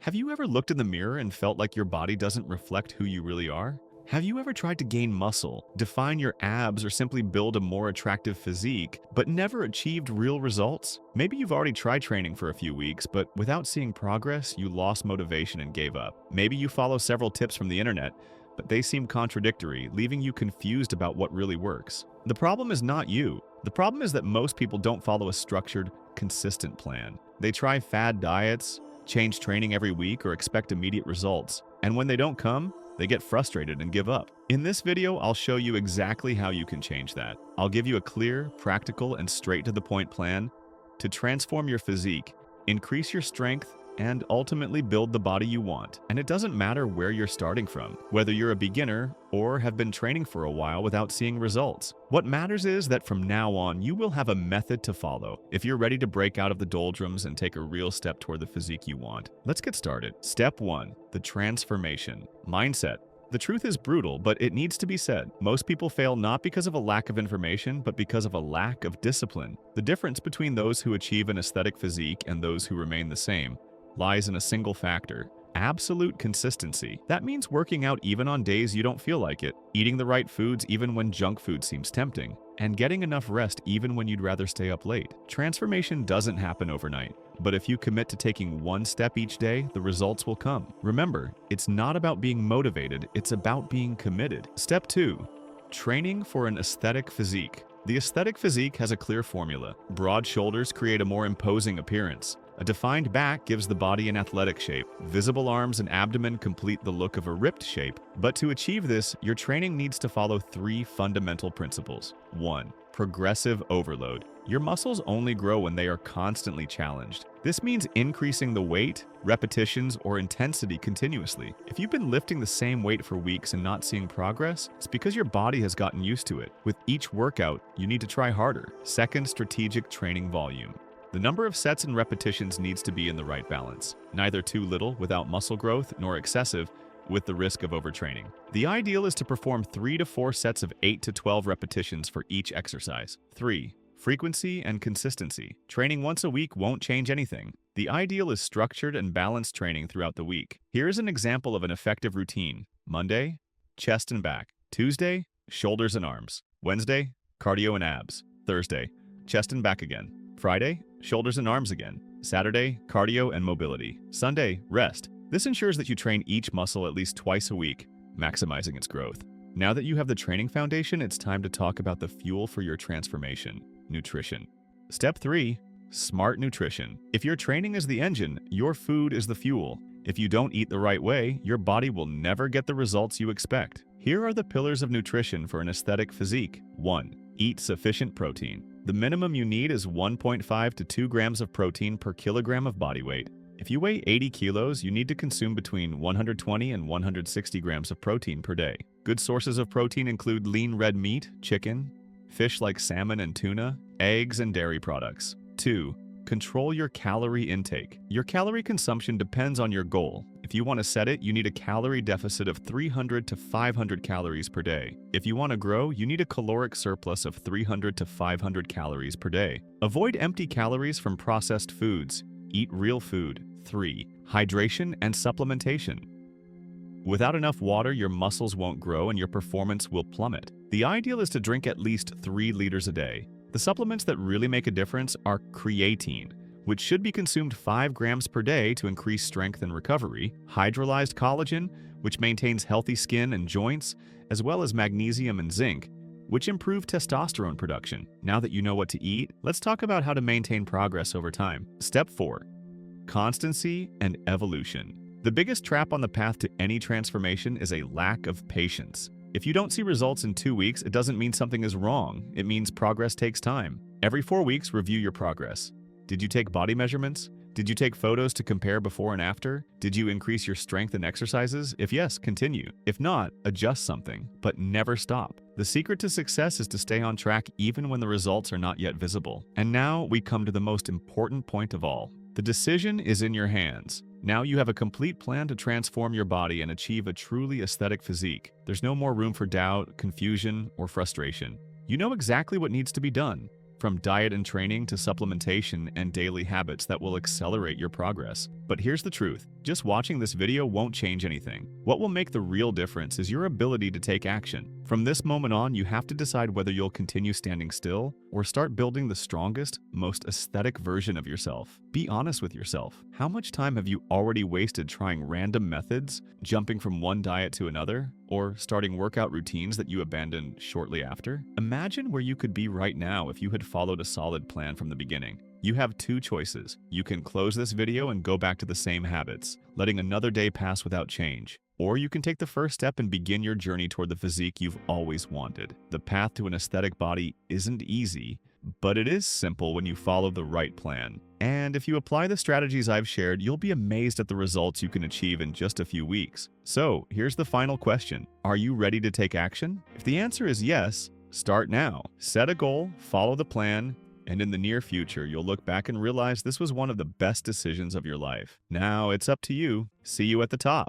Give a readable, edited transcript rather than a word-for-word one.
Have you ever looked in the mirror and felt like your body doesn't reflect who you really are? Have you ever tried to gain muscle, define your abs, or simply build a more attractive physique, but never achieved real results? Maybe you've already tried training for a few weeks, but without seeing progress, you lost motivation and gave up. Maybe you follow several tips from the internet, but they seem contradictory, leaving you confused about what really works. The problem is not you. The problem is that most people don't follow a structured, consistent plan. They try fad diets, change training every week, or expect immediate results. And when they don't come, they get frustrated and give up. In this video, I'll show you exactly how you can change that. I'll give you a clear, practical, and straight-to-the-point plan to transform your physique, increase your strength, and ultimately build the body you want. And it doesn't matter where you're starting from, whether you're a beginner or have been training for a while without seeing results. What matters is that from now on, you will have a method to follow if you're ready to break out of the doldrums and take a real step toward the physique you want. Let's get started. Step 1. The transformation. Mindset. The truth is brutal, but it needs to be said. Most people fail not because of a lack of information, but because of a lack of discipline. The difference between those who achieve an aesthetic physique and those who remain the same lies in a single factor: absolute consistency. That means working out even on days you don't feel like it, eating the right foods even when junk food seems tempting, and getting enough rest even when you'd rather stay up late. Transformation doesn't happen overnight, but if you commit to taking one step each day, the results will come. Remember, it's not about being motivated, it's about being committed. Step 2. Training for an aesthetic physique. The aesthetic physique has a clear formula. Broad shoulders create a more imposing appearance. A defined back gives the body an athletic shape. Visible arms and abdomen complete the look of a ripped shape. But to achieve this, your training needs to follow 3 fundamental principles. 1. Progressive overload. Your muscles only grow when they are constantly challenged. This means increasing the weight, repetitions, or intensity continuously. If you've been lifting the same weight for weeks and not seeing progress, it's because your body has gotten used to it. With each workout, you need to try harder. Second, strategic training volume. The number of sets and repetitions needs to be in the right balance. Neither too little without muscle growth, nor excessive with the risk of overtraining. The ideal is to perform 3 to 4 sets of 8 to 12 repetitions for each exercise. 3. Frequency and consistency. Training once a week won't change anything. The ideal is structured and balanced training throughout the week. Here's an example of an effective routine. Monday, chest and back. Tuesday, shoulders and arms. Wednesday, cardio and abs. Thursday, chest and back again. Friday, shoulders and arms again. Saturday, cardio and mobility. Sunday, rest. This ensures that you train each muscle at least twice a week, maximizing its growth. Now that you have the training foundation, it's time to talk about the fuel for your transformation: nutrition. Step 3. Smart nutrition. If your training is the engine, your food is the fuel. If you don't eat the right way, your body will never get the results you expect. Here are the pillars of nutrition for an aesthetic physique. 1. Eat sufficient protein. The minimum you need is 1.5 to 2 grams of protein per kilogram of body weight. If you weigh 80 kilos, you need to consume between 120 and 160 grams of protein per day. Good sources of protein include lean red meat, chicken, fish like salmon and tuna, eggs, and dairy products. 2. Control your calorie intake. Your calorie consumption depends on your goal. If you want to set it, you need a calorie deficit of 300 to 500 calories per day. If you want to grow, you need a caloric surplus of 300 to 500 calories per day. Avoid empty calories from processed foods. Eat real food. 3. Hydration and supplementation. Without enough water, your muscles won't grow and your performance will plummet. The ideal is to drink at least 3 liters a day. The supplements that really make a difference are creatine, which should be consumed 5 grams per day to increase strength and recovery, hydrolyzed collagen, which maintains healthy skin and joints, as well as magnesium and zinc, which improve testosterone production. Now that you know what to eat, let's talk about how to maintain progress over time. Step 4. Constancy and evolution. The biggest trap on the path to any transformation is a lack of patience. If you don't see results in 2 weeks, it doesn't mean something is wrong. It means progress takes time. Every 4 weeks, review your progress. Did you take body measurements? Did you take photos to compare before and after? Did you increase your strength and exercises? If yes, continue. If not, adjust something, but never stop. The secret to success is to stay on track even when the results are not yet visible. And now we come to the most important point of all. The decision is in your hands. Now you have a complete plan to transform your body and achieve a truly aesthetic physique. There's no more room for doubt, confusion, or frustration. You know exactly what needs to be done. from diet and training to supplementation and daily habits that will accelerate your progress. But here's the truth. Just watching this video won't change anything. What will make the real difference is your ability to take action. From this moment on, you have to decide whether you'll continue standing still or start building the strongest, most aesthetic version of yourself. Be honest with yourself. How much time have you already wasted trying random methods, jumping from one diet to another, or starting workout routines that you abandoned shortly after? Imagine where you could be right now if you had followed a solid plan from the beginning. You have two choices. You can close this video and go back to the same habits, letting another day pass without change. Or you can take the first step and begin your journey toward the physique you've always wanted. The path to an aesthetic body isn't easy, but it is simple when you follow the right plan. And if you apply the strategies I've shared, you'll be amazed at the results you can achieve in just a few weeks. So, here's the final question. Are you ready to take action? If the answer is yes, start now. Set a goal, follow the plan, and in the near future, you'll look back and realize this was one of the best decisions of your life. Now, it's up to you. See you at the top.